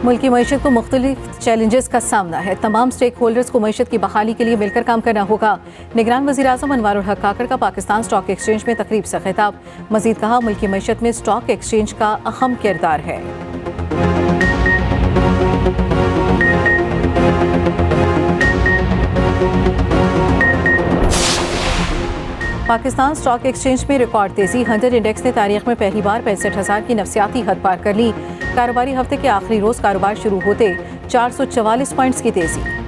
मुल्क की मईशत को मुख्तलिफ चैलेंजेस का सामना है। तमाम स्टेक होल्डर्स को मईशत की बहाली के लिए मिलकर काम करना होगा। निगरान वज़ीर-ए-आज़म अनवारुल हक काकड़ का पाकिस्तान स्टॉक एक्सचेंज में तकरीब से खिताब। मजीद कहा, मुल्क की मईशत में स्टॉक एक्सचेंज का अहम किरदार है। पाकिस्तान स्टॉक एक्सचेंज में रिकॉर्ड तेजी। 100 इंडेक्स ने तारीख में पहली बार 65,000 की नफसियाती हद पार कर ली। कारोबारी हफ्ते के आखिरी रोज कारोबार शुरू होते 444 पॉइंट्स की तेजी।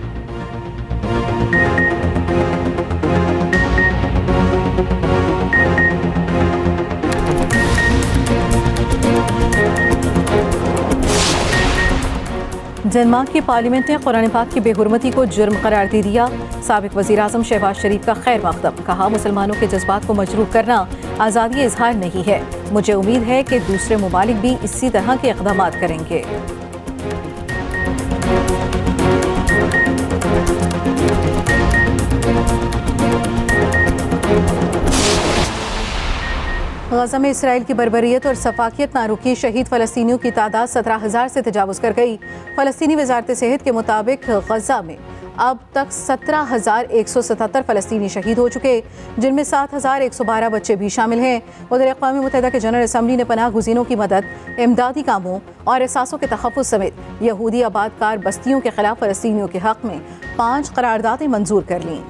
डेनमार्क की पार्लियामेंट ने कुरान पाक की बेहुरमती को जुर्म करार दे दिया। साबिक वज़ीर-ए-आज़म शहबाज शरीफ का खैर मकदम। कहा, मुसलमानों के जज्बात को मजरूह करना आज़ादी इजहार नहीं है। मुझे उम्मीद है कि दूसरे ममालिक भी इसी तरह के इक़दाम करेंगे। गजा में इसराइल की बर्बरियत और सफाकियत ना रुकी। शहीद फ़लस्तीनियों की तादाद 17,000 से तजावुज़ कर गई। फ़लस्तीनी वज़ारत सेहत के मुताबिक गजा में अब तक 17,177 फ़लस्तीनी शहीद हो चुके, जिनमें 7,112 बच्चे भी शामिल हैं। उधर अक़वाम मुत्तहिदा के जनरल असम्बली ने पनाह गुज़ीनों की मदद, इमदादी कामों और एहसासों के तहफ़्फ़ुज़ समेत यहूदी आबादकार बस्तियों के खिलाफ फ़लस्तीनियों के हक़ में 5 करारदादें मंजूर कर लीं।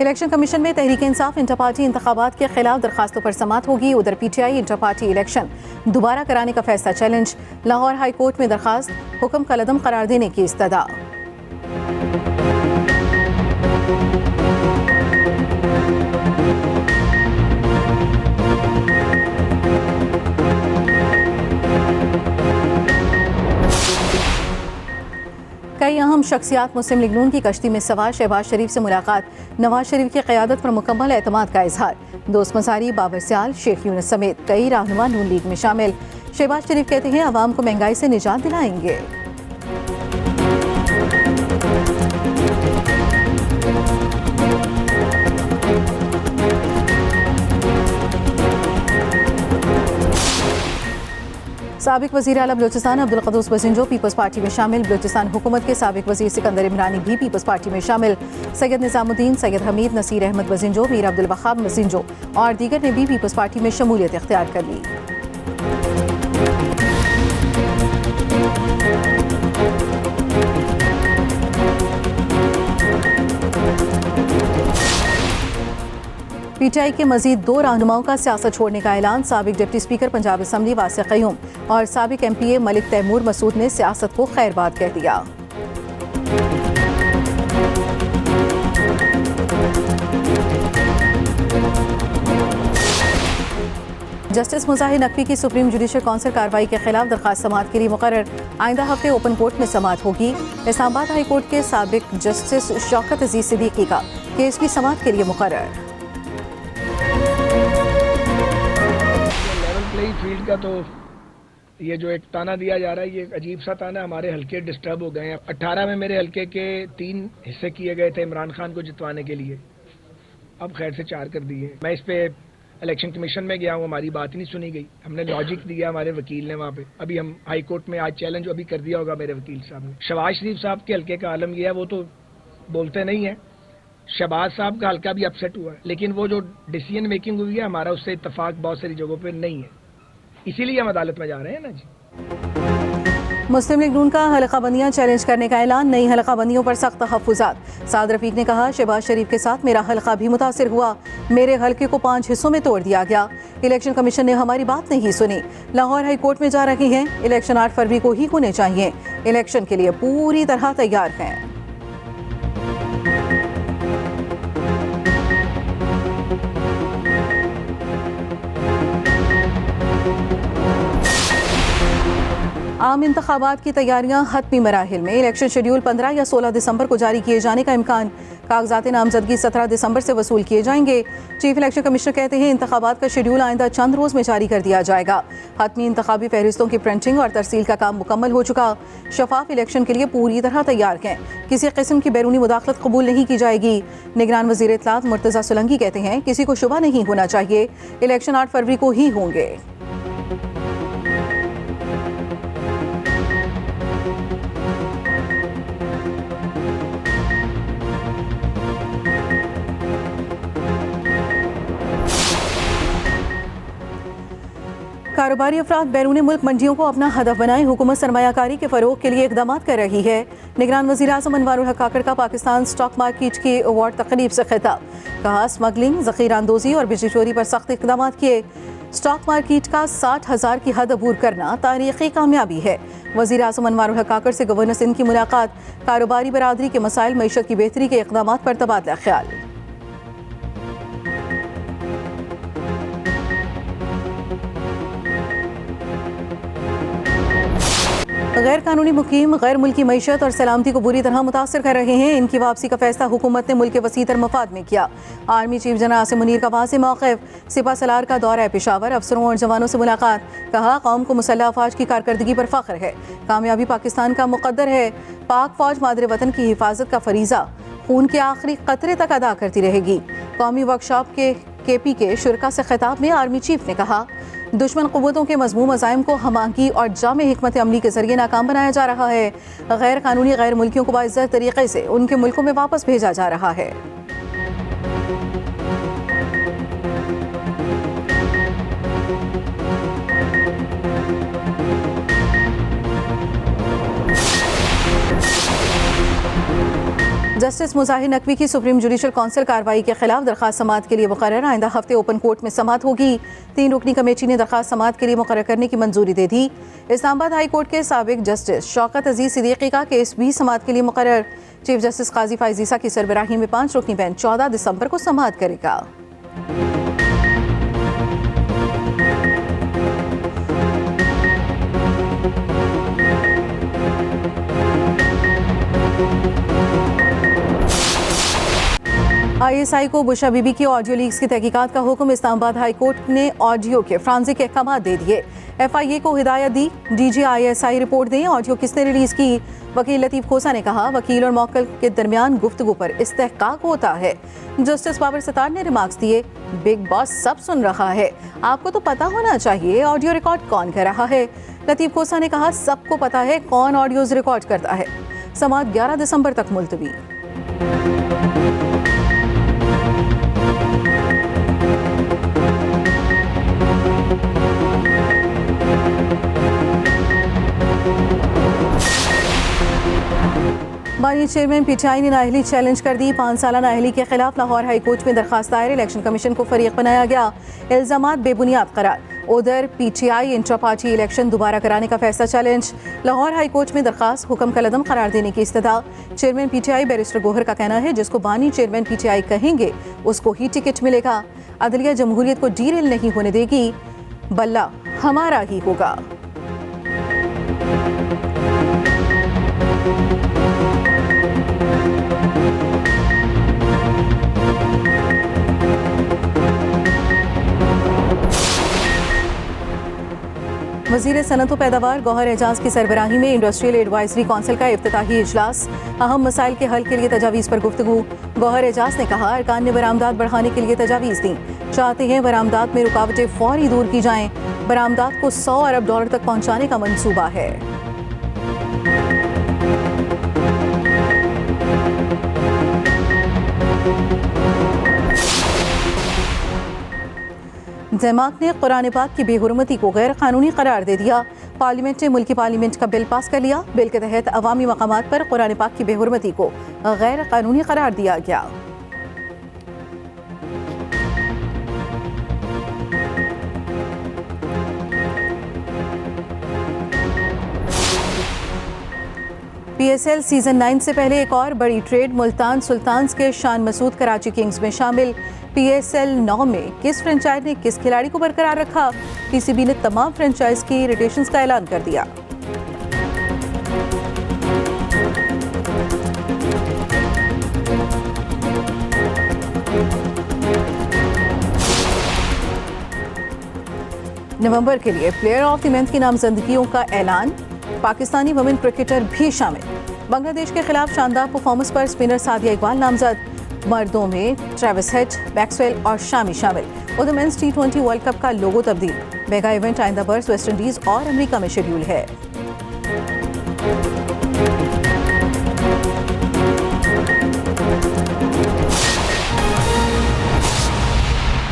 इलेक्शन कमीशन में तहरीक इंसाफ इंटर पार्टी इंतखाबात के खिलाफ दरखास्तों पर समाअत होगी। उधर PTI इंटर पार्टी इलेक्शन दोबारा कराने का फैसला चैलेंज। लाहौर हाई कोर्ट में दरखास्त, हुक्म कलअदम करार देने की इस्तदा। कई अहम शख्सियात मुस्लिम लीग नून की कश्ती में सवार। शहबाज शरीफ से मुलाकात, नवाज शरीफ की क़यादत पर मुकम्मल एतमाद का इजहार। दोस्त मसारी, बाबर सियाल, शेख यूनुस समेत कई रहनुमा नून लीग में शामिल। शहबाज शरीफ कहते हैं, अवाम को महंगाई से निजात दिलाएंगे। साबिक वज़ीर आला बलोचिस्तान अब्दुल क़ुद्दूस बज़िंजो पीपल्स पार्टी में शामिल। बलोचिस्तान हुकूमत के साबिक वज़ीर सिकंदर इमरानी भी पीपल्स पार्टी में शामिल। सैयद निज़ामुद्दीन, सैयद हमीद, नसीर अहमद बज़िंजो, मीर अब्दुल वहाब बज़िंजो और दीगर ने भी पीपल्स पार्टी में शमूलियत इख्तियार कर ली। PTI के मजीद 2 रहनुमाओं का सियासत छोड़ने का ऐलान। साबिक deputy speaker Punjab assembly Wasiq Qayyum और साबिक MPA मलिक तैमूर मसूद ने सियासत को खैरबाद कह दिया। जस्टिस मुज़ाहिर नकवी की सुप्रीम जुडिशल काउंसिल कार्रवाई के खिलाफ दरखास्त समाअत के लिए मुकर्रर। आइंदा हफ्ते ओपन कोर्ट में समाअत होगी। इस्लामाबाद हाई कोर्ट के साबिक जस्टिस शौकत अजीज सिद्दीकी का केस भी समाअत के लिए मुकर्रर। फील्ड का तो ये जो एक ताना दिया जा रहा है, ये एक अजीब सा ताना। हमारे हल्के डिस्टर्ब हो गए हैं। 18 में मेरे हल्के के 3 हिस्से किए गए थे इमरान खान को जितवाने के लिए, अब खैर से 4 कर दिए। मैं इस पे इलेक्शन कमीशन में गया हूँ, हमारी बात ही नहीं सुनी गई। हमने लॉजिक दिया हमारे वकील ने वहाँ पे। अभी हम हाई कोर्ट में आज चैलेंज अभी कर दिया होगा मेरे वकील साहब ने। शहबाज शरीफ साहब के हल्के का आलम यह है, वो तो बोलते नहीं है। शहबाज साहब का हल्का भी अपसेट हुआ है, लेकिन वो जो डिसीजन मेकिंग हुई है हमारा उससे इत्तफाक बहुत सारी जगहों पर नहीं है, इसीलिए हम अदालत में जा रहे हैं ना जी। मुस्लिम लीग नून का हलका बंदियां चैलेंज करने का ऐलान। नई हलका बंदियों पर सख्त तहफ़्फ़ुज़ात। साद रफ़ीक ने कहा, शहबाज शरीफ के साथ मेरा हलका भी मुतासिर हुआ। मेरे हलके को 5 हिस्सों में तोड़ दिया गया। इलेक्शन कमीशन ने हमारी बात नहीं सुनी। लाहौर हाई कोर्ट में जा रही हैं। इलेक्शन 8 फरवरी को ही होने चाहिए। इलेक्शन के लिए पूरी तरह तैयार हैं। आम इंतखाबात की तैयारियां हतमी मराहिल में। इलेक्शन शेड्यूल 15 या 16 दिसंबर को जारी किए जाने का इम्कान। कागजात नामजदगी 17 दिसंबर से वसूल किए जाएंगे। चीफ इलेक्शन कमिश्नर कहते हैं इंतखाबात का शेड्यूल आइंदा चंद रोज में जारी कर दिया जाएगा। हतमी इंतखाबी फहरिस्तों की प्रिंटिंग और तरसील का काम मुकम्मल हो चुका। शफाफ इलेक्शन के लिए पूरी तरह तैयार हैं। किसी किस्म की बैरूनी मुदाखलत कबूल नहीं की जाएगी। निगरान वजीर इत्तलात मुर्तजा सोलंकी कहते हैं किसी को शुबा नहीं होना चाहिए, इलेक्शन 8 फरवरी को ही होंगे। कारोबारी अफराद बैरून मुल्क मंडियों को अपना हदफ बनाएं। हुकूमत सरमायाकारी के फरोग के लिए इकदाम कर रही है। निगरान वज़ीर आज़म अनवारुल हक काकड़ का पाकिस्तान स्टॉक मार्केट की अवार्ड तकरीब से खिताब। कहा स्मगलिंग, ज़ख़ीरा अंदोज़ी और बिजली चोरी पर सख्त इकदाम किए। स्टॉक मार्केट का 60,000 की हद अबूर करना तारीख़ी कामयाबी है। वज़ीर आज़म अनवारुल हक काकड़ से गवर्नर सिंध की मुलाकात। कारोबारी बरादरी के मसाइल, मईशत की बेहतरी के इकदाम पर तबादला ख्याल। गैर कानूनी मुकीम गैर मुल्की मईशत और सलामती को बुरी तरह मुतासर कर रहे हैं। इनकी वापसी का फैसला हुकूमत ने मुल्क के वसीतर मफाद में किया। Army chief general Asim Munir का वाज़ेह मौक़िफ़। सिपा सलार का दौरा पेशावर, अफसरों और जवानों से मुलाकात। कहा कौम को मुसल्लह अफ़वाज की कारकर्दगी पर फ़ख्र है। कामयाबी पाकिस्तान का मुक़द्दर है। पाक फ़ौज मादरे वतन की हिफाजत का फरीज़ा खून के आखिरी कतरे तक अदा करती रहेगी। कौमी वर्कशॉप के KP के शुरका से खिताब में आर्मी चीफ ने कहा दुश्मन क़ुव्वतों के मज़मूम अज़ाइम को हमागी और जामे हिकमत अमली के जरिए नाकाम बनाया जा रहा है। गैर कानूनी गैर मुल्कियों को बाइज़्ज़त तरीक़े से उनके मुल्कों में वापस भेजा जा रहा है। जस्टिस मुज़ाहिर नकवी की सुप्रीम जुडिशल काउंसिल कार्रवाई के खिलाफ दरख्वास्त समाअत के लिए मुकर्रर। आइंदा हफ्ते ओपन कोर्ट में समाअत होगी। 3 रुकनी कमेटी ने दरख्वास्त समाअत के लिए मुकर्रर करने की मंजूरी दे दी। इस्लामाबाद हाई कोर्ट के साबिक जस्टिस शौकत अजीज सिद्दीकी का केस भी समाअत के लिए मुकर्रर। चीफ जस्टिस काजी फाइज़ ईसा की सरबराही में 5 रुकनी बेंच 14 दिसंबर को समाअत करेगा। ISI को बुशा बीबी की ऑडियो लीक्स की तहकीकात का हुक्म। इस्लामाबाद हाई कोर्ट ने ऑडियो के फ्रांसिक अहकाम दे दिए। FIA को हिदायत दी DG ISI रिपोर्ट दें ऑडियो किसने रिलीज की। वकील लतीफ़ खोसा ने कहा वकील और मौक्कल के दरमियान गुफ्तगू पर इस्तेहकाक होता है। जस्टिस बाबर सत्तार ने रिमार्क्स दिए बिग बॉस सब सुन रहा है, आपको तो पता होना चाहिए ऑडियो रिकॉर्ड कौन कर रहा है। लतीफ़ खोसा ने कहा सबको पता है कौन ऑडियोज रिकॉर्ड करता है। समाअत 11 दिसंबर तक मुलतवी। बानी चेयरमैन PTI ने नाअहली चैलेंज कर दी। 5 साला नाअहली के खिलाफ लाहौर हाई कोर्ट में दरखास्त दायर। इलेक्शन कमीशन को फरीक बनाया गया। इल्जामात बेबुनियाद करार। उधर PTI इंट्रा पार्टी इलेक्शन दोबारा कराने का फैसला चैलेंज। लाहौर हाई कोर्ट में दरखास्त हुक्म कलदम करार देने की इस्तदा। चेयरमैन PTI बैरिस्टर गोहर का कहना है जिसको बानी चेयरमैन PTI कहेंगे उसको ही टिकट मिलेगा। अदलिया जमहूरियत को डीरेल नहीं होने देगी, बल्ला हमारा ही होगा। वज़ीर सनअत व पैदावार गौहर एजाज की सरबराही में इंडस्ट्रियल एडवाइजरी काउंसिल का इफ्तिताही इजलास। अहम मसाइल के हल के लिए तजावीज़ पर गुफ्तगू। गौहर एजाज ने कहा अरकान ने बरामदात बढ़ाने के लिए तजावीज़ दी। चाहते हैं बरामदात में रुकावटें फौरी दूर की जाएं। बरामदात को $100 अरब तक पहुँचाने का मंसूबा है। जमात ने कुरान पाक की बेहुरमती को गैर कानूनी करार दे दिया। पार्लियामेंट ने मुल्की पार्लियामेंट का बिल पास कर लिया। बिल के तहत अवामी मकामात पर कुरान पाक की बेहुरमती को गैर कानूनी करार दिया गया। PSL सीजन 9 से पहले एक और बड़ी ट्रेड। मुल्तान सुल्तान्स के शान मसूद कराची किंग्स में शामिल। PSL 9 में किस फ्रेंचाइज ने किस खिलाड़ी को बरकरार रखा। PCB ने तमाम फ्रेंचाइज की रिटेशंस का ऐलान कर दिया। नवंबर के लिए प्लेयर ऑफ द मंथ की नामजदगियों का ऐलान, पाकिस्तानी वुमेन क्रिकेटर भी शामिल। बांग्लादेश के खिलाफ शानदार परफॉर्मेंस पर स्पिनर सादिया इकबाल नामजद। मर्दों में ट्रेविस हेड, मैक्सवेल और शामी शामिल। उधर मेंस T20 वर्ल्ड कप का लोगो तब्दील। मेगा इवेंट आइंदा बर्स वेस्ट इंडीज और अमेरिका में शेड्यूल है।